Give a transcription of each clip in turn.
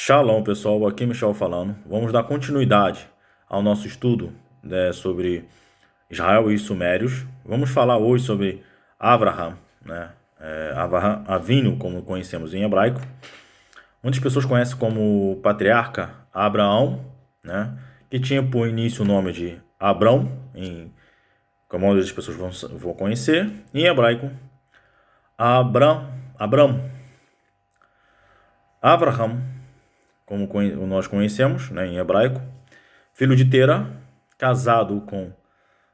Shalom, pessoal. Aqui é Michel falando. Vamos dar continuidade ao nosso estudo, né, sobre Israel e os Sumérios. Vamos falar hoje sobre Abraham, né? Abraham Avinu, como conhecemos em hebraico. Muitas pessoas conhecem como patriarca Abraão, né? Que tinha por início o nome de Abrão, que a maioria das pessoas vão conhecer. Em hebraico, Abram, Abraham, como nós conhecemos, né, em hebraico, filho de Tera, casado com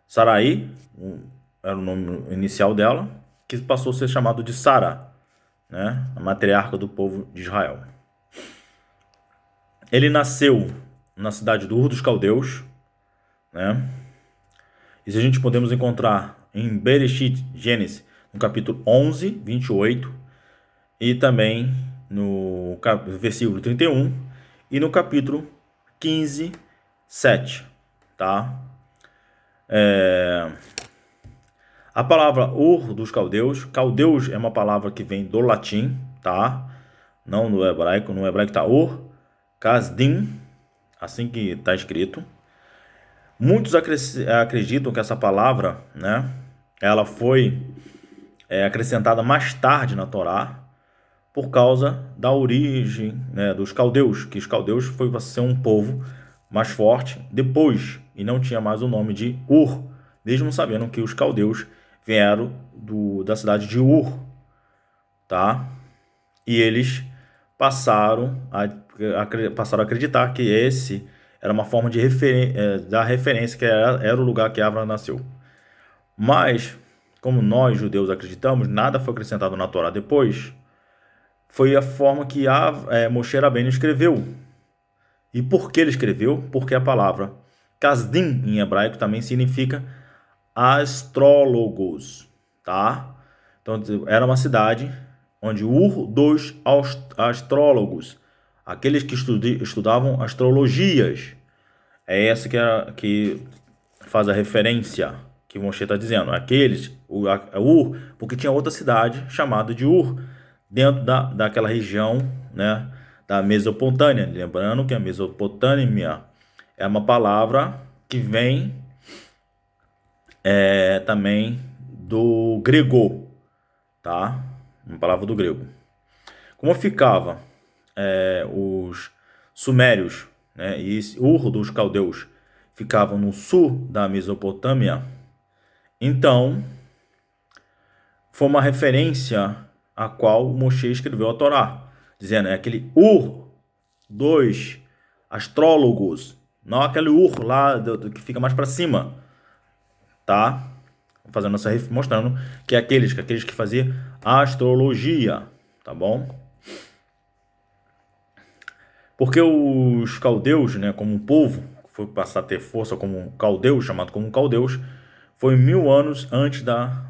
Sarai, era o nome inicial dela, que passou a ser chamado de Sara, né, a matriarca do povo de Israel. Ele nasceu na cidade do Ur dos Caldeus, né? Isso a gente podemos encontrar em Bereshit, Gênesis, no capítulo 11, 28, e também no versículo 31, e no capítulo 15, 7, tá? A palavra Ur dos Caldeus, Caldeus é uma palavra que vem do latim, tá? Não no hebraico. No hebraico está Ur, Kasdim, assim que está escrito. Muitos acreditam que essa palavra, né, ela foi acrescentada mais tarde na Torá, por causa da origem, né, dos caldeus, que os caldeus foi para ser um povo mais forte depois, e não tinha mais o nome de Ur, mesmo sabendo que os caldeus vieram da cidade de Ur, tá? E eles passaram a acreditar que esse era uma forma de dar referência, que era o lugar que Abraão nasceu. Mas, como nós judeus acreditamos, nada foi acrescentado na Torá depois. Foi a forma que Moshe Rabbeinu escreveu. E por que ele escreveu? Porque a palavra Kasdim, em hebraico, também significa astrólogos, tá? Então, era uma cidade onde dos astrólogos, aqueles que estudavam astrologias, é essa que faz a referência que Moshe está dizendo. Aqueles, porque tinha outra cidade chamada de Ur, dentro daquela região, né, da Mesopotâmia. Lembrando que a Mesopotâmia é uma palavra que vem também do grego, tá? Uma palavra do grego. Como ficava os sumérios, né, e Ur dos caldeus ficavam no sul da Mesopotâmia, então foi uma referência a qual Moshe escreveu a Torá, dizendo, aquele Ur dos astrólogos, não aquele Ur lá que fica mais para cima, tá? Fazendo mostrando que é aqueles que faziam astrologia, tá bom? Porque os caldeus, né, como um povo, foi passar a ter força como caldeus, chamado como caldeus, foi 1000 anos antes da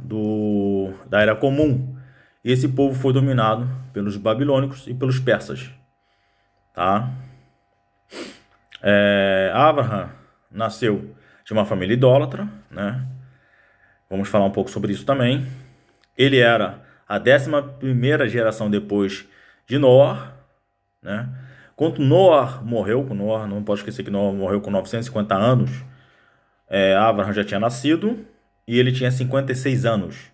Era Comum. E esse povo foi dominado pelos babilônicos e pelos persas, tá? Abraham nasceu de uma família idólatra, né? Vamos falar um pouco sobre isso também. Ele era a 11ª geração depois de Noé, né? Quando Noé morreu, não pode esquecer que Noé morreu com 950 anos, Abraham já tinha nascido e ele tinha 56 anos.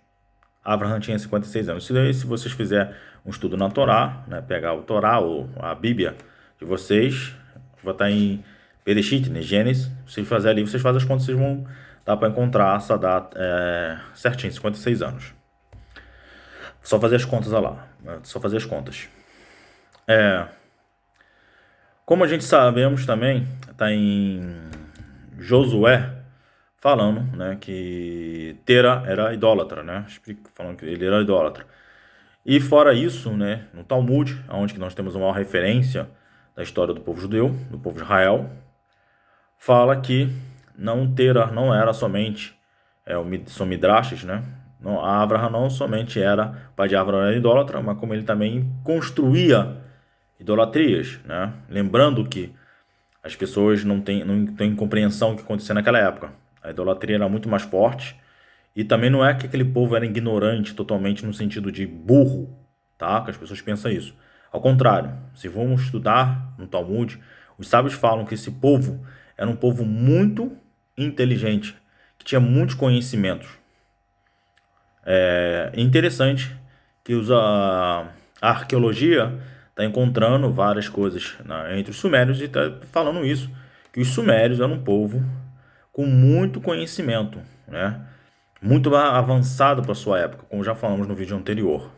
Abraham tinha 56 anos. Se vocês fizerem um estudo na Torá, né, pegar o Torá ou a Bíblia de vocês, vai estar em Bereshit, né, Gênesis, vocês fazem ali, vocês fazem as contas, vocês vão dar para encontrar essa data certinho, 56 anos. Só fazer as contas lá, né, só fazer as contas. Como a gente sabemos também, está em Josué, falando, né, que Tera era idólatra, né, falando que ele era idólatra. E fora isso, né, no Talmud, onde que nós temos uma referência da história do povo judeu, do povo de Israel, fala que Tera não era somente, são midrashes, né, Abraham não somente era, o pai de Abraham era idólatra, mas como ele também construía idolatrias, né, lembrando que as pessoas não têm compreensão do que acontecia naquela época. A idolatria era muito mais forte. E também não é que aquele povo era ignorante totalmente no sentido de burro, tá? Que as pessoas pensam isso. Ao contrário, se vamos estudar no Talmud, os sábios falam que esse povo era um povo muito inteligente, que tinha muitos conhecimentos. É interessante que a arqueologia está encontrando várias coisas entre os sumérios e está falando isso, que os sumérios eram um povo com muito conhecimento, né? Muito avançado para sua época, como já falamos no vídeo anterior.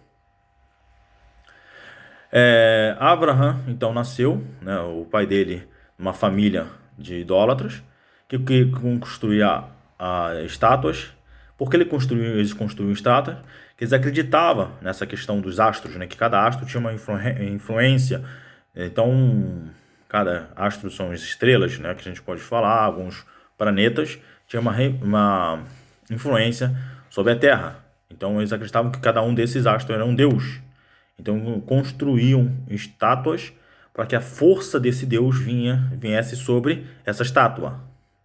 Abraham então nasceu, né, o pai dele, uma família de idólatras que construía estátuas. Porque eles construíam estátuas, que eles acreditavam nessa questão dos astros, né, que cada astro tinha uma influência. Então, cada astro são as estrelas, né, que a gente pode falar, alguns planetas tinha uma influência sobre a Terra. Então, eles acreditavam que cada um desses astros era um deus. Então construíam estátuas para que a força desse Deus viesse sobre essa estátua.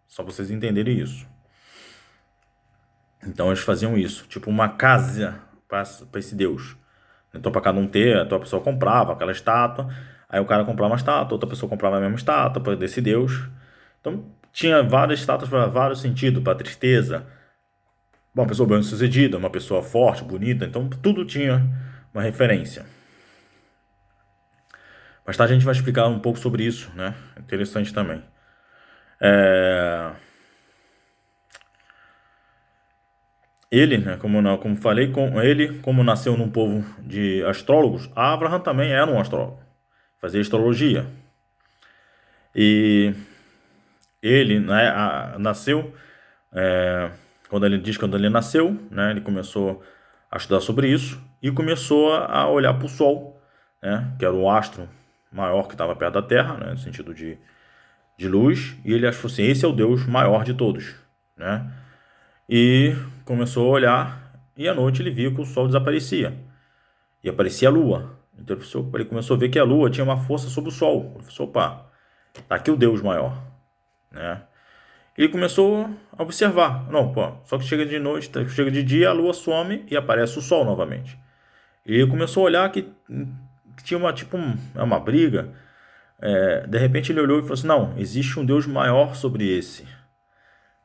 Só para vocês entenderem isso. Então eles faziam isso, tipo uma casa para esse Deus. Então para cada um ter, então a pessoa comprava aquela estátua, aí o cara comprava uma estátua, outra pessoa comprava a mesma estátua desse Deus. Então tinha várias estátuas para vários sentidos, para tristeza, uma pessoa bem-sucedida, uma pessoa forte, bonita, então tudo tinha uma referência. Mais tarde a gente vai explicar um pouco sobre isso, né? Interessante também. Ele, né, como falei, como nasceu num povo de astrólogos, Abraham também era um astrólogo, fazia astrologia. E ele, né, nasceu, quando ele nasceu, né, ele começou a estudar sobre isso e começou a olhar para o Sol, né, que era o astro maior que estava perto da Terra, né, no sentido de luz, e ele achou assim, esse é o Deus maior de todos, né? E começou a olhar, e à noite ele viu que o sol desaparecia, e aparecia a lua. Então ele começou a ver que a lua tinha uma força sobre o sol. Ele falou, opa, tá aqui o Deus maior, né? Ele começou a observar, não, pô, só que chega de noite, chega de dia, a lua some e aparece o sol novamente. E ele começou a olhar que tinha uma briga. De repente ele olhou e falou assim, não, existe um Deus maior sobre esse,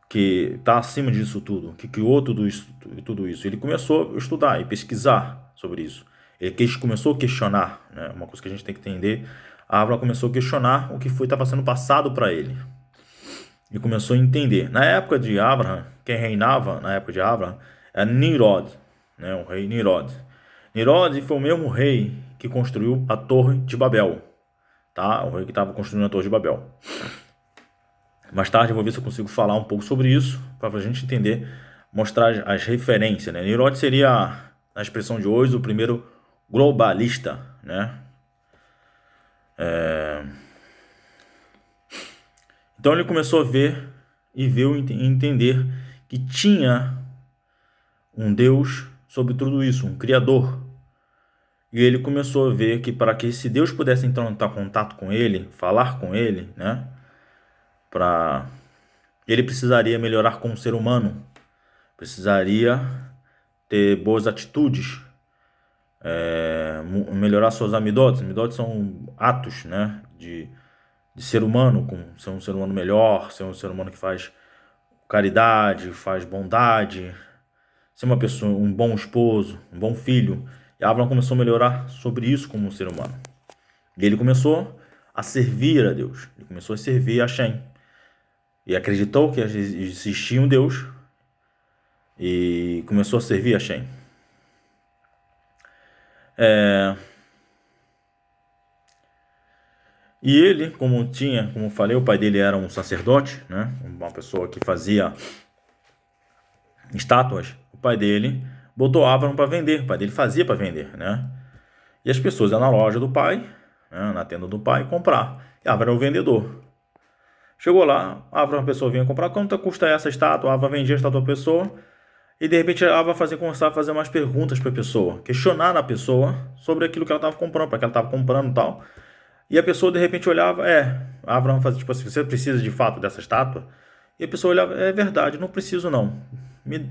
que está acima disso tudo, que criou tudo isso. Ele começou a estudar e pesquisar sobre isso. Ele começou a questionar, né? Uma coisa que a gente tem que entender. Abraham começou a questionar o que estava sendo passado para ele. E começou a entender. Na época de Abraham, quem reinava na época de Abraham era Nimrod, né? O rei Nimrod. Nimrod foi o mesmo rei que construiu a Torre de Babel. Tá? O rei que estava construindo a Torre de Babel. Mais tarde eu vou ver se eu consigo falar um pouco sobre isso, para a gente entender, mostrar as referências, né? Nimrod seria, na expressão de hoje, o primeiro globalista, né? Então ele começou a ver e entender que tinha um Deus sobre tudo isso, um Criador. E ele começou a ver que para que esse Deus pudesse então entrar em contato com ele, falar com ele, né? Ele precisaria melhorar como ser humano, precisaria ter boas atitudes, melhorar suas amidotes. Amidotes são atos, né, de ser humano, ser um ser humano melhor, ser um ser humano que faz caridade, faz bondade, ser uma pessoa, um bom esposo, um bom filho. E Abraão começou a melhorar sobre isso como um ser humano. E ele começou a servir a Deus, ele começou a servir a Hashem. E acreditou que existia um Deus e começou a servir a Hashem. E ele, como falei, o pai dele era um sacerdote, né? Uma pessoa que fazia estátuas. O pai dele botou Abraham para vender, o pai dele fazia para vender, né? E as pessoas iam na loja do pai, né, na tenda do pai, comprar. E Abraham era o vendedor. Chegou lá, a pessoa vinha comprar, quanto custa essa estátua? A vendia a estátua à pessoa, e de repente a começava a fazer umas perguntas para a pessoa, questionar a pessoa sobre aquilo que ela estava comprando, para que ela estava comprando e tal. E a pessoa de repente olhava, Abraham fazia tipo assim, você precisa de fato dessa estátua? E a pessoa olhava, é verdade, não preciso não, me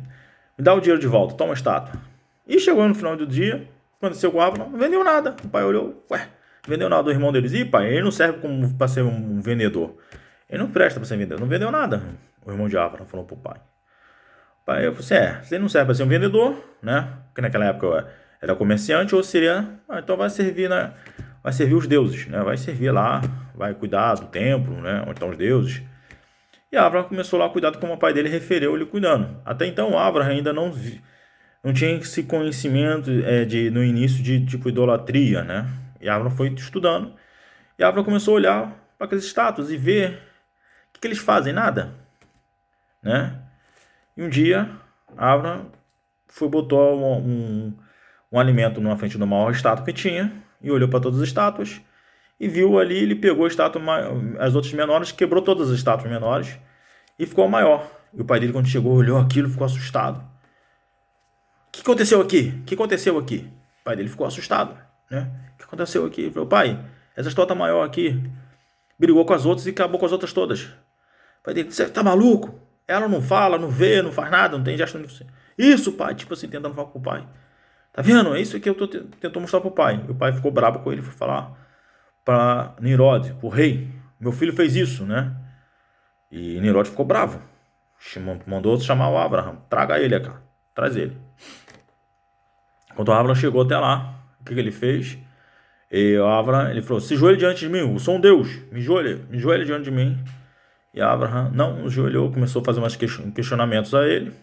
dá o dinheiro de volta, toma a estátua. E chegou no final do dia, aconteceu com o Abraham, não vendeu nada. O pai olhou, vendeu nada. O irmão deles, pai, ele não serve para ser um vendedor. Ele não presta para ser vendedor. Não vendeu nada. O irmão de Abraham falou pro pai. Pai, eu falei assim, se ele não serve para ser um vendedor, né? Porque naquela época eu era comerciante, ou seria, então vai servir, né? Vai servir os deuses, né? Vai servir lá, vai cuidar do templo, né? Onde estão os deuses. E Abraham começou lá a cuidar como o pai dele referiu ele cuidando. Até então, Abraham ainda não tinha esse conhecimento no início de tipo idolatria, né? E Abraham foi estudando. E Abraham começou a olhar para aqueles estátuas e ver o que eles fazem, nada, né? E um dia, Abraham botou um alimento na frente do maior estátua que tinha e olhou para todas as estátuas e viu ali, ele pegou a estátua, as outras menores, quebrou todas as estátuas menores e ficou a maior. E o pai dele, quando chegou, olhou aquilo, ficou assustado. O que aconteceu aqui? O que aconteceu aqui? O pai dele ficou assustado, né? O que aconteceu aqui? Ele falou, pai, essa estátua maior aqui brigou com as outras e acabou com as outras todas. O pai dele, você tá maluco? Ela não fala, não vê, não faz nada, não tem gesto. Isso, pai, tipo assim, tentando falar com o pai. Tá vendo? É isso que eu tô tentando mostrar pro pai. E o pai ficou bravo com ele, foi falar para Nimrod, o rei, meu filho fez isso, né? E Nimrod ficou bravo. Mandou chamar o Abraham, traga ele, cara, traz ele. Quando o Abraham chegou até lá, o que ele fez? E o Abraham, ele falou, se joelhe diante de mim, eu sou um Deus, me joelhe diante de mim. E Abraham não ajoelhou, começou a fazer umas questionamentos a ele.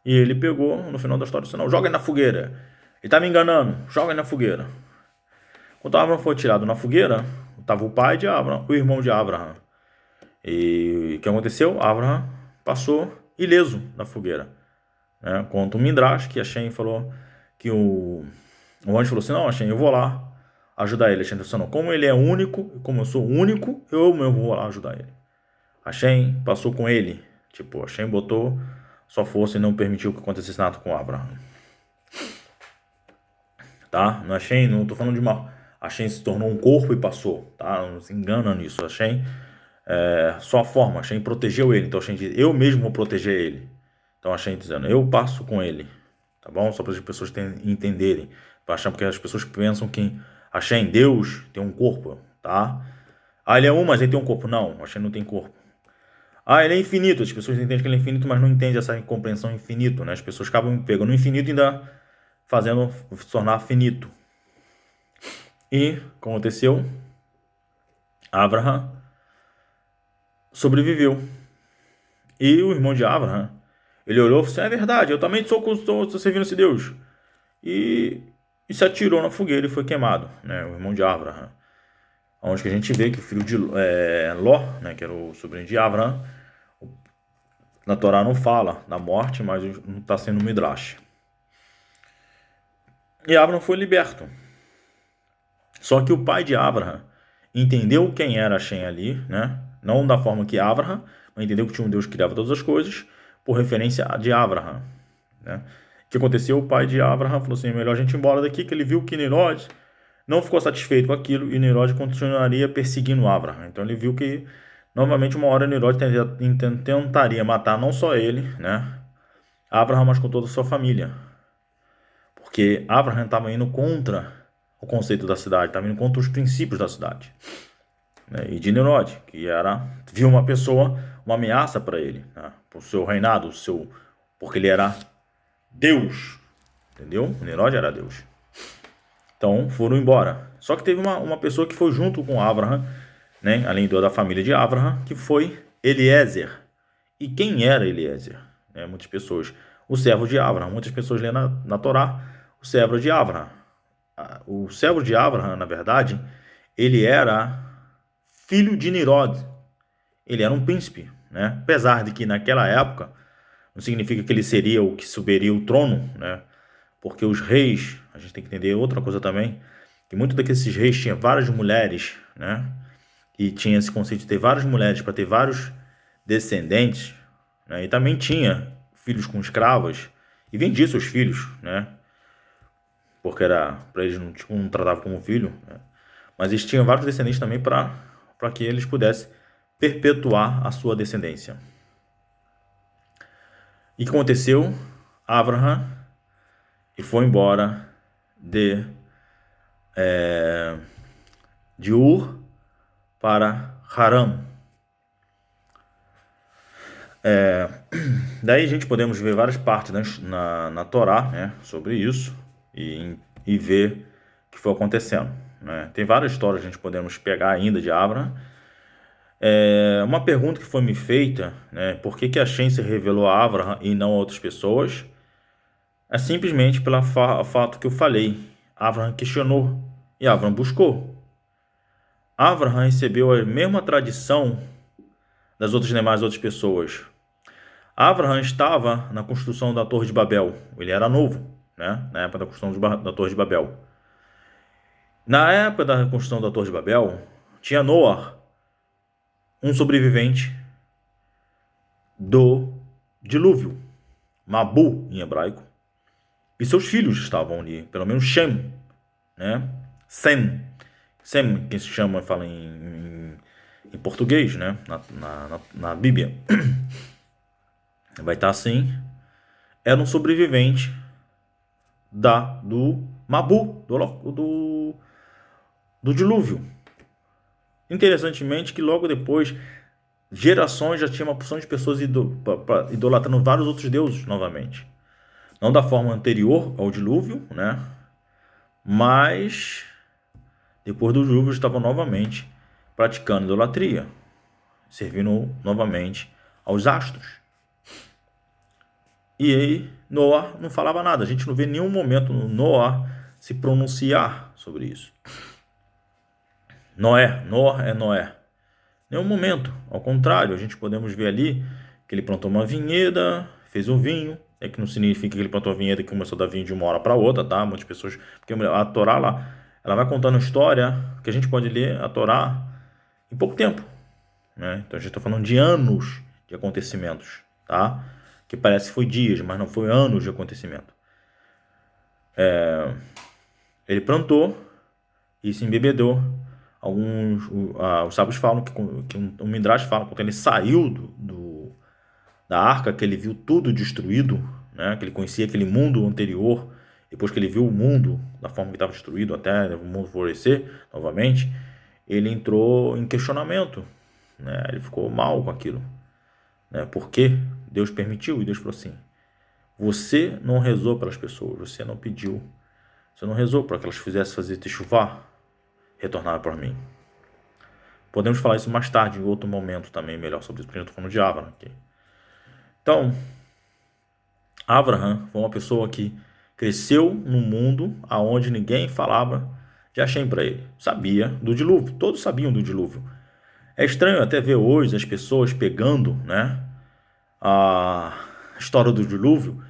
E ele pegou, no final da história, disse, não, joga ele na fogueira. Ele tá me enganando, joga ele na fogueira. Quando Abraham foi tirado na fogueira, estava o pai de Abraham, o irmão de Abraham. E o que aconteceu? Abraham passou ileso na fogueira. Né? Conta o Midrash, que Hashem falou que o anjo falou assim, não, Hashem, eu vou lá ajudar ele. Hashem disse, não, como ele é único, e como eu sou único, eu mesmo vou lá ajudar ele. Hashem passou com ele. Tipo, Hashem botou sua força e não permitiu que acontecesse nada com Abraham. Tá? Não Hashem, não tô falando de mal. Hashem se tornou um corpo e passou, tá? Não se engana nisso. Hashem, só a forma, Hashem protegeu ele. Então Hashem diz, eu mesmo vou proteger ele. Então Hashem dizendo, eu passo com ele. Tá bom? Só para as pessoas entenderem. Porque as pessoas pensam que Hashem, Deus, tem um corpo, tá? Ele é um, mas ele tem um corpo. Não, Hashem não tem corpo. Ele é infinito. As pessoas entendem que ele é infinito, mas não entendem essa compreensão infinito, né? As pessoas acabam pegando no infinito e ainda fazendo se tornar finito. E, como aconteceu, Abraham sobreviveu. E o irmão de Abraham, ele olhou e falou assim, é verdade, eu também estou servindo esse Deus. E se atirou na fogueira e foi queimado, né? O irmão de Abraham. Onde que a gente vê que o filho de Ló, né, que era o sobrinho de Abraham, na Torá não fala da morte, mas não está sendo Midrash. E Abraham foi liberto. Só que o pai de Abraham entendeu quem era Hashem ali, né? Não da forma que Abraham, mas entendeu que tinha um Deus que criava todas as coisas, por referência de Abraham, né? O que aconteceu? O pai de Abraham falou assim, melhor a gente ir embora daqui, que ele viu que Nimrod não ficou satisfeito com aquilo, e Nimrod continuaria perseguindo Abraham. Então ele viu que, novamente, uma hora Nimrod tentaria matar não só ele, né? Abraham, mas com toda a sua família. Porque Abraham estava indo contra o conceito da cidade, estava indo contra os princípios da cidade. Né? E de Nimrod, que viu uma pessoa, uma ameaça para ele, né? Para o seu reinado, porque ele era Deus. Entendeu? Nimrod era Deus. Então foram embora. Só que teve uma pessoa que foi junto com Abraham, né? Além da família de Abraham, que foi Eliezer. E quem era Eliezer? Muitas pessoas. O servo de Abraham. Muitas pessoas lêem na Torá o servo de Abraham. O servo de Abraham, na verdade, ele era filho de Nimrod. Ele era um príncipe, né? Apesar de que naquela época não significa que ele seria o que subiria o trono, né? Porque os reis, a gente tem que entender outra coisa também, que muitos daqueles reis tinham várias mulheres, né? E tinha esse conceito de ter várias mulheres para ter vários descendentes, né? E também tinha filhos com escravas e vendia seus filhos, né? Porque para eles não tratavam como filho, né? Mas eles tinham vários descendentes também para que eles pudessem perpetuar a sua descendência. E o que aconteceu? Abraham foi embora de Ur para Haran. Daí a gente podemos ver várias partes na Torá, né, sobre isso e ver o que foi acontecendo, né? Tem várias histórias que a gente podemos pegar ainda de Abraham. Uma pergunta que foi me feita, né, por que Hashem se revelou a Abraham e não a outras pessoas? É simplesmente pelo fato que eu falei. Abraham questionou e Abraham buscou. Abraham recebeu a mesma tradição das outras pessoas. Abraham estava na construção da Torre de Babel. Ele era novo, né, na época da construção da Torre de Babel. Na época da construção da Torre de Babel, tinha Noah, um sobrevivente do dilúvio, Mabu em hebraico, e seus filhos estavam ali, pelo menos Shem, né? Sem, que se chama, fala em português, né? Na Bíblia. Vai estar assim. Era um sobrevivente do Mabu, do dilúvio. Interessantemente que logo depois, gerações já tinha uma porção de pessoas idolatrando vários outros deuses novamente. Não da forma anterior ao dilúvio, né? Mas depois do dilúvio estavam novamente praticando idolatria, servindo novamente aos astros. E aí Noah não falava nada. A gente não vê nenhum momento Noah se pronunciar sobre isso. Noah é Noé. Nenhum momento. Ao contrário, a gente podemos ver ali que ele plantou uma vinheda, fez um vinho. É que não significa que ele plantou a vinheda e começou a dar vinho de uma hora para outra, tá? Muitas pessoas... Porque a Torá lá, ela vai contando história que a gente pode ler a Torá em pouco tempo, né? Então a gente está falando de anos de acontecimentos, tá? Que parece que foi dias, mas não foi anos de acontecimento. Ele plantou e se embebedou. Os sábios falam que o Midrash fala que quando ele saiu da arca, que ele viu tudo destruído, né? Que ele conhecia aquele mundo anterior, depois que ele viu o mundo da forma que estava destruído até o mundo florescer novamente, ele entrou em questionamento, né? Ele ficou mal com aquilo, né? Porque Deus permitiu, e Deus falou assim: você não rezou pelas pessoas, você não pediu, você não rezou para que elas fizessem fazer techuvá, retornar para mim. Podemos falar isso mais tarde, em outro momento também, melhor sobre isso, porque eu estou falando de Abraham aqui. Então, Abraham foi uma pessoa que cresceu num mundo onde ninguém falava de Hashem para ele. Sabia do dilúvio, todos sabiam do dilúvio. É estranho até ver hoje as pessoas pegando, né, a história do dilúvio,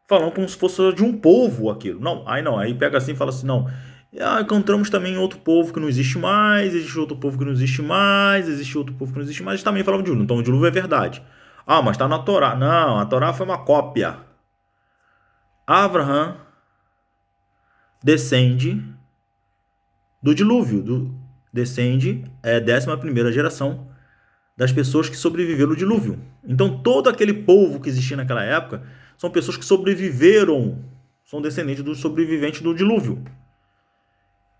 falando como se fosse de um povo aquilo. Não, aí pega assim e fala assim, não, encontramos também outro povo que não existe mais, existe outro povo que não existe mais, existe outro povo que não existe mais, e também falava de dilúvio. Então o dilúvio é verdade. Mas está na Torá. Não, a Torá foi uma cópia. Abraham descende do dilúvio, descende, 11ª geração das pessoas que sobreviveram ao dilúvio. Então todo aquele povo que existia naquela época são pessoas que sobreviveram, são descendentes dos sobreviventes do dilúvio.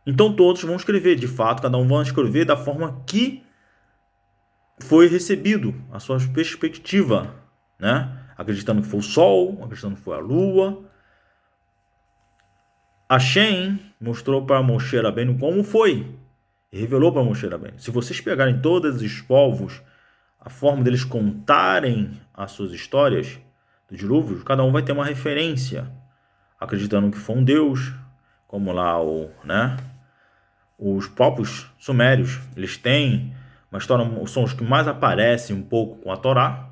Então todos vão escrever, de fato, cada um vai escrever da forma que foi recebido, a sua perspectiva, né? Acreditando que foi o sol, acreditando que foi a lua. Hashem mostrou para Moshe Rabbeinu como foi, e revelou para Moshe Rabbeinu. Se vocês pegarem todos os povos, a forma deles contarem as suas histórias do dilúvio, cada um vai ter uma referência, acreditando que foi um deus, como lá os povos sumérios, eles têm uma história, são os que mais aparecem um pouco com a Torá,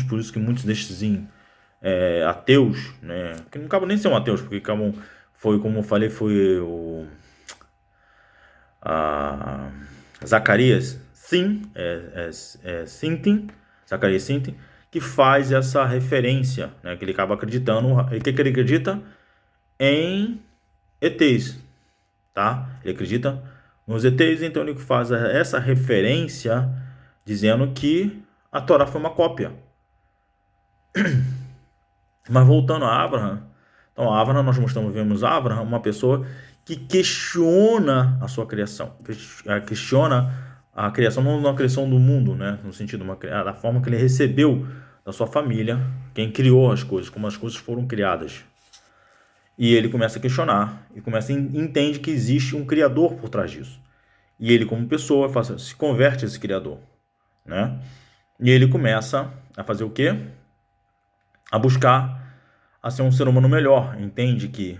por isso que muitos destes ateus, né, que não acabam nem sendo ateus, porque acabam, foi como eu falei, foi o Zacarias Sintin, Zacarias Sintin, que faz essa referência, né, que ele acaba acreditando, e que ele acredita em ETs, tá? Ele acredita nos ETs, então ele faz essa referência dizendo que a Torá foi uma cópia. Mas voltando a Abraham, então Abraham, nós vemos Abraham, uma pessoa que questiona a sua criação, questiona a criação, não na criação do mundo, né? No sentido da forma que ele recebeu da sua família, quem criou as coisas, como as coisas foram criadas. E ele começa a questionar e entende que existe um criador por trás disso. E ele, como pessoa, se converte a esse criador, né? E ele começa a fazer o quê? A buscar a ser um ser humano melhor. Entende que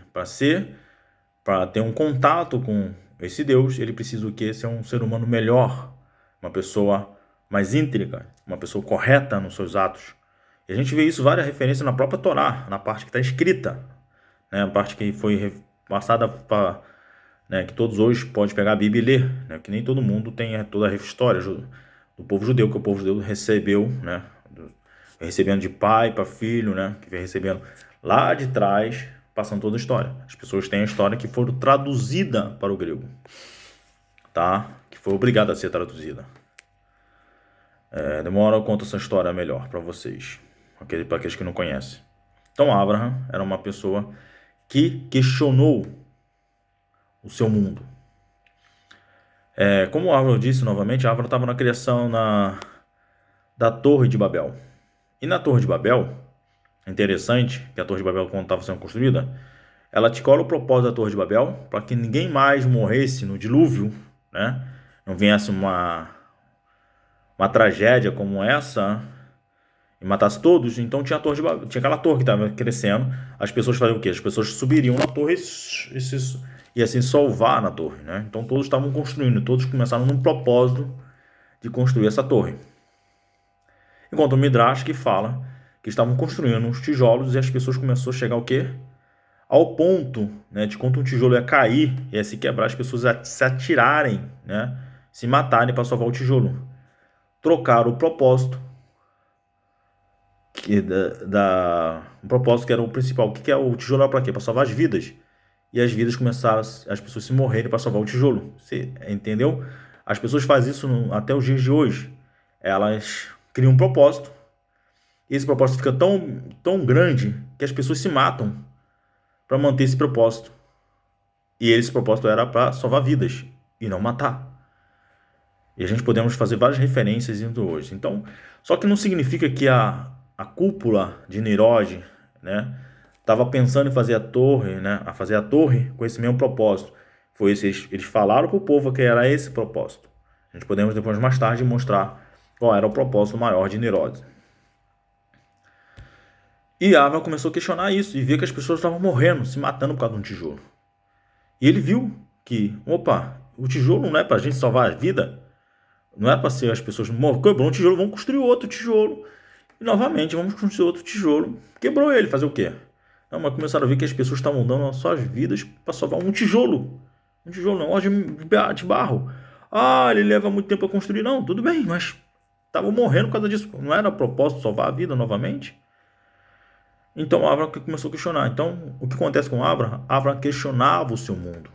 para ter um contato com esse Deus, ele precisa o quê? Ser um ser humano melhor, uma pessoa mais íntegra, uma pessoa correta nos seus atos. E a gente vê isso, várias referências na própria Torá, na parte que está escrita, né? A parte que foi passada para, né, que todos hoje podem pegar a Bíblia e ler, né? Que nem todo mundo tem toda a história do povo judeu, que o povo judeu recebeu, né? Recebendo de pai para filho, né? Que vem recebendo lá de trás, passando toda a história. As pessoas têm a história que foram traduzida para o grego, tá? Que foi obrigada a ser traduzida. Demora eu conto essa história melhor para vocês, para aqueles que não conhecem. Então, Abraham era uma pessoa que questionou o seu mundo. Como o Abraham disse novamente, Abraham estava na criação da Torre de Babel. E na Torre de Babel, é interessante que a Torre de Babel, quando estava sendo construída, ela tinha qual era o propósito da Torre de Babel? Para que ninguém mais morresse no dilúvio, né? Não viesse uma tragédia como essa e matasse todos. Então tinha a Torre de Babel, tinha aquela torre que estava crescendo. As pessoas faziam o quê? As pessoas subiriam na torre e assim salvar na torre, né? Então todos estavam construindo, todos começaram num propósito de construir essa torre. Enquanto o Midrash que fala que estavam construindo uns tijolos e as pessoas começaram a chegar ao quê? Ao ponto, né, de quando um tijolo ia cair, ia se quebrar, as pessoas ia se atirarem, né, se matarem para salvar o tijolo. Trocaram o propósito, o propósito que era o principal. O que é o tijolo? Era para quê? Para salvar as vidas. E as vidas começaram, as pessoas se morrerem para salvar o tijolo. Você entendeu? As pessoas fazem isso até os dias de hoje. Elas criam um propósito. E esse propósito fica tão grande que as pessoas se matam para manter esse propósito. E esse propósito era para salvar vidas e não matar. E a gente podemos fazer várias referências indo hoje. Então, só que não significa que a cúpula de Nimrod, né, estava pensando em fazer a torre, né, com esse mesmo propósito. Foi esse, eles falaram para o povo que era esse propósito. A gente podemos depois mais tarde mostrar qual era o propósito maior de Nimrod. E Abraham começou a questionar isso e ver que as pessoas estavam morrendo, se matando por causa de um tijolo. E ele viu que, o tijolo não é para a gente salvar a vida, não é para ser as pessoas quebrou um tijolo, vamos construir outro tijolo. E novamente, vamos construir outro tijolo. Quebrou ele, fazer o quê? Não, mas começaram a ver que as pessoas estavam dando as suas vidas para salvar um tijolo. Um tijolo não, de barro. Ele leva muito tempo a construir. Não, tudo bem, mas estavam morrendo por causa disso. Não era propósito salvar a vida novamente? Então Abraham começou a questionar. Então, o que acontece com Abraham? Abraham questionava o seu mundo.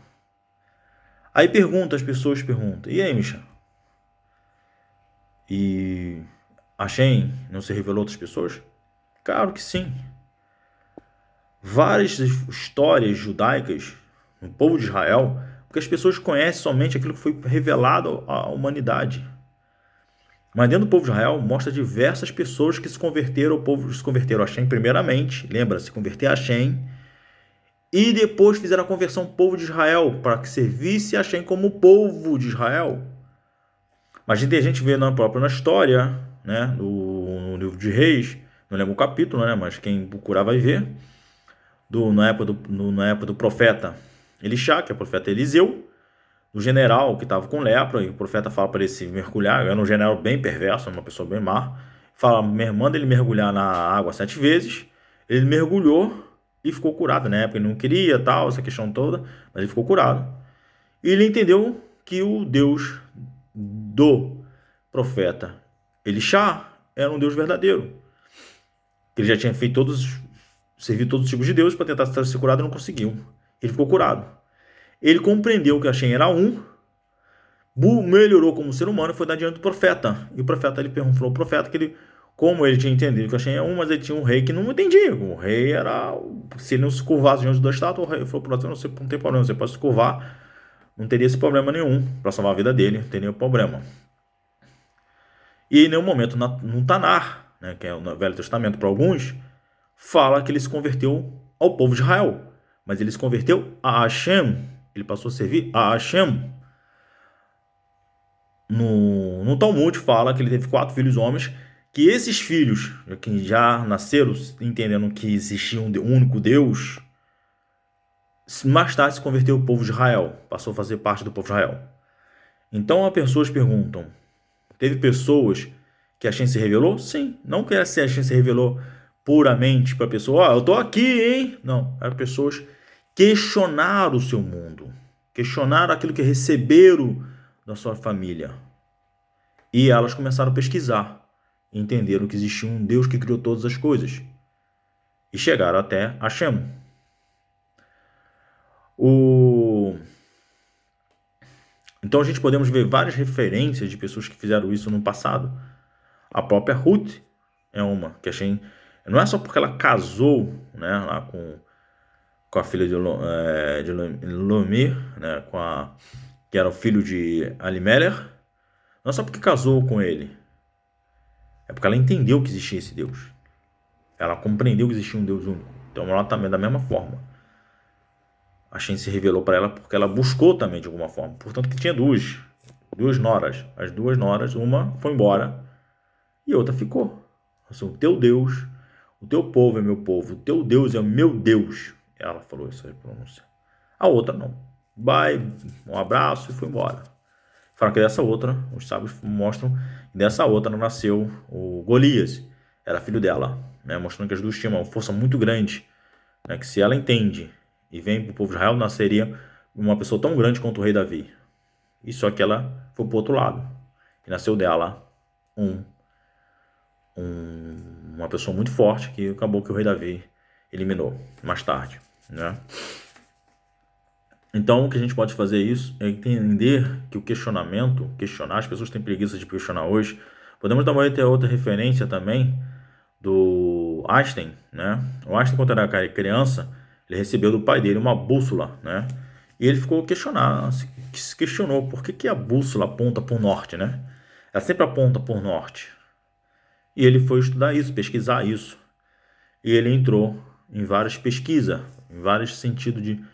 Aí as pessoas perguntam, e aí, Misha? E Hashem não se revelou a outras pessoas? Claro que sim. Várias histórias judaicas no povo de Israel, porque as pessoas conhecem somente aquilo que foi revelado à humanidade. Mas dentro do povo de Israel mostra diversas pessoas que se converteram a Hashem primeiramente, lembra, se converter a Hashem, e depois fizeram a conversão ao povo de Israel, para que servisse a Hashem como povo de Israel. Mas a gente vê na história, né, no livro de Reis, não lembro o capítulo, né, mas quem procurar vai ver, na época do profeta Elishá, que é o profeta Eliseu, do general que estava com lepra, e o profeta fala para ele se mergulhar. Era um general bem perverso, uma pessoa bem má. Fala, manda ele mergulhar na água 7 vezes. Ele mergulhou e ficou curado. Na época ele não queria, tal, essa questão toda, mas ele ficou curado. E ele entendeu que o Deus do profeta Elishá era um Deus verdadeiro. Ele já tinha feito servido todos os tipos de Deus para tentar ser curado e não conseguiu. Ele ficou curado. Ele compreendeu que Hashem era melhorou como ser humano e foi dar diante do profeta. E o profeta, ele perguntou ao profeta como ele tinha entendido que Hashem é um, mas ele tinha um rei que não entendia. O rei era... Se ele não se curvasse diante da estátua, o rei falou para você, não tem problema, você pode se curvar, não teria esse problema nenhum para salvar a vida dele, não teria problema. E em nenhum momento no Tanar, né, que é o Velho Testamento para alguns, fala que ele se converteu ao povo de Israel, mas ele se converteu a Hashem, ele passou a servir a Hashem. No Talmud fala que ele teve 4 filhos homens, que esses filhos, que já nasceram entendendo que existia um único Deus, mais tarde se converteu ao povo de Israel, passou a fazer parte do povo de Israel. Então as pessoas perguntam, teve pessoas que Hashem se revelou? Sim, não que Hashem se revelou puramente para a pessoa, eu estou aqui, hein? Não, as pessoas questionaram o seu mundo, questionaram aquilo que receberam da sua família. E elas começaram a pesquisar, e entenderam que existia um Deus que criou todas as coisas. E chegaram até Hashem. Então a gente podemos ver várias referências de pessoas que fizeram isso no passado. A própria Ruth é uma, que Hashem, não é só porque ela casou, né, lá com a filha de Lomir, né, que era o filho de Alimelech, não é só porque casou com ele, é porque ela entendeu que existia esse Deus. Ela compreendeu que existia um Deus único. Então ela também, da mesma forma, Hashem se revelou para ela porque ela buscou também de alguma forma. Portanto que tinha duas noras. As 2 noras, uma foi embora e a outra ficou. Assim, o teu Deus, o teu povo é meu povo, o teu Deus é o meu Deus. Ela falou essa pronúncia. A outra não. Vai, um abraço e foi embora. Falaram que dessa outra, os sábios mostram que dessa outra nasceu o Golias, era filho dela, né, mostrando que as duas tinham uma força muito grande, né, que se ela entende e vem para o povo de Israel, nasceria uma pessoa tão grande quanto o rei Davi. E só que ela foi para o outro lado, e nasceu dela uma pessoa muito forte, que acabou que o rei Davi eliminou mais tarde, né? Então, o que a gente pode fazer isso é entender que o questionar, as pessoas têm preguiça de questionar hoje. Podemos também ter outra referência também do Einstein, né? O Einstein, quando era criança, ele recebeu do pai dele uma bússola, né? E ele ficou se questionou por que a bússola aponta para o norte, né? Ela sempre aponta para o norte. E ele foi estudar isso, pesquisar isso. E ele entrou em várias pesquisas, em vários sentidos de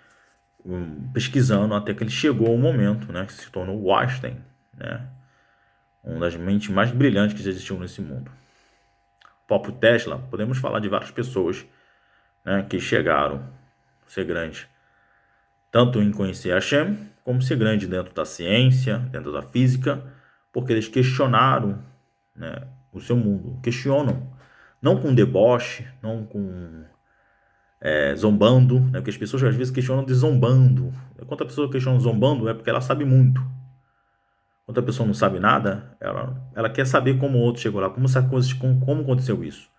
pesquisando, até que ele chegou ao momento, né, que se tornou o Einstein, né, uma das mentes mais brilhantes que já existiu nesse mundo. O próprio Tesla, podemos falar de várias pessoas, né, que chegaram a ser grandes, tanto em conhecer Hashem, como ser grande dentro da ciência, dentro da física, porque eles questionaram, né, o seu mundo, questionam, não com deboche, não com zombando, né? Porque as pessoas às vezes questionam de zombando. Quando a pessoa questiona zombando, é porque ela sabe muito. Quando a pessoa não sabe nada, ela quer saber como o outro chegou lá, como aconteceu isso.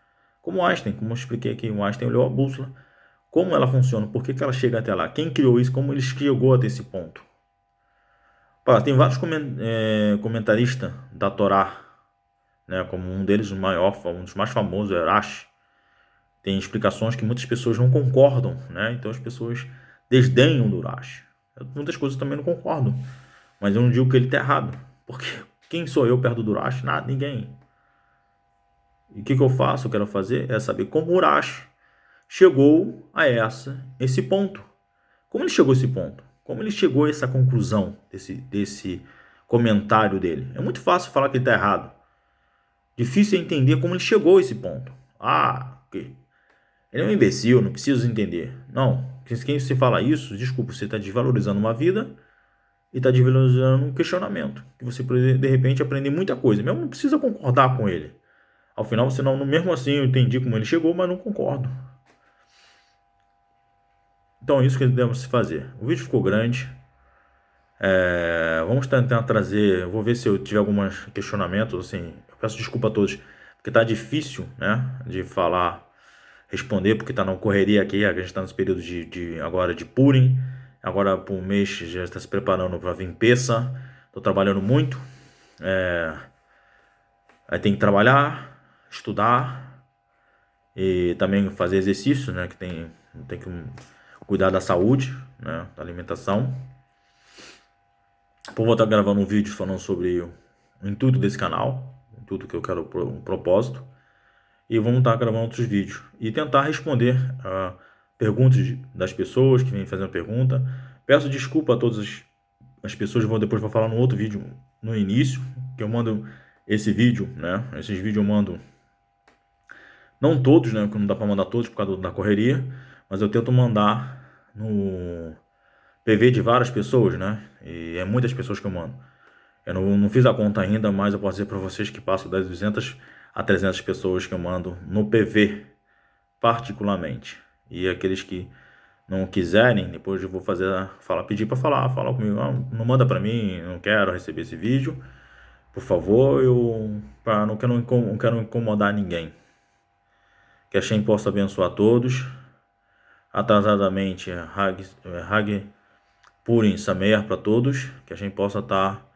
Como Einstein, como eu expliquei aqui, o Einstein olhou a bússola, como ela funciona, por que ela chega até lá, quem criou isso, como ele chegou até esse ponto. Tem vários comentaristas da Torá, né? Como um deles, um dos mais famosos, é Rashi. Tem explicações que muitas pessoas não concordam, né? Então as pessoas desdenham do Rashi. Muitas coisas também não concordo, mas eu não digo que ele está errado, porque quem sou eu perto do Rashi? Nada, ninguém. E o que eu faço? Eu quero fazer é saber como o Rashi chegou a esse ponto. Como ele chegou a esse ponto? Como ele chegou a essa conclusão desse comentário dele? É muito fácil falar que ele está errado. Difícil é entender como ele chegou a esse ponto. Ele é um imbecil, não preciso entender. Não, quem se fala isso, desculpa, você está desvalorizando uma vida e está desvalorizando um questionamento. Que você pode, de repente, aprender muita coisa. Mesmo não precisa concordar com ele. Ao final, você não, mesmo assim, eu entendi como ele chegou, mas não concordo. Então é isso que devemos fazer. O vídeo ficou grande. Vamos tentar trazer, eu vou ver se eu tiver alguns questionamentos, assim, eu peço desculpa a todos, porque está difícil, né, de responder, porque está na correria aqui, a gente está nesse período agora de Purim, agora por um mês já está se preparando para vir Pessah, estou trabalhando muito, aí tem que trabalhar, estudar e também fazer exercício, né? Que tem que cuidar da saúde, né? Da alimentação. Vou estar gravando um vídeo falando sobre o intuito desse canal, o intuito que eu quero, um propósito. E vamos estar gravando outros vídeos e tentar responder a perguntas das pessoas que vêm fazendo pergunta. Peço desculpa a todas as pessoas, depois vou falar no outro vídeo no início, que eu mando esse vídeo, né? Esses vídeos eu mando, não todos, né? Porque não dá para mandar todos por causa da correria, mas eu tento mandar no PV de várias pessoas, né? E é muitas pessoas que eu mando. Eu não fiz a conta ainda, mas eu posso dizer para vocês que passo das 200 a 300 pessoas que eu mando no PV, particularmente. E aqueles que não quiserem, depois eu vou pedir para falar comigo. Ah, não manda para mim, não quero receber esse vídeo. Por favor, não quero incomodar ninguém. Que a Shem possa abençoar todos. Atrasadamente, Hag Purim Sameach para todos. Que a Shem possa estar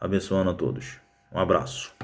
abençoando a todos. Um abraço.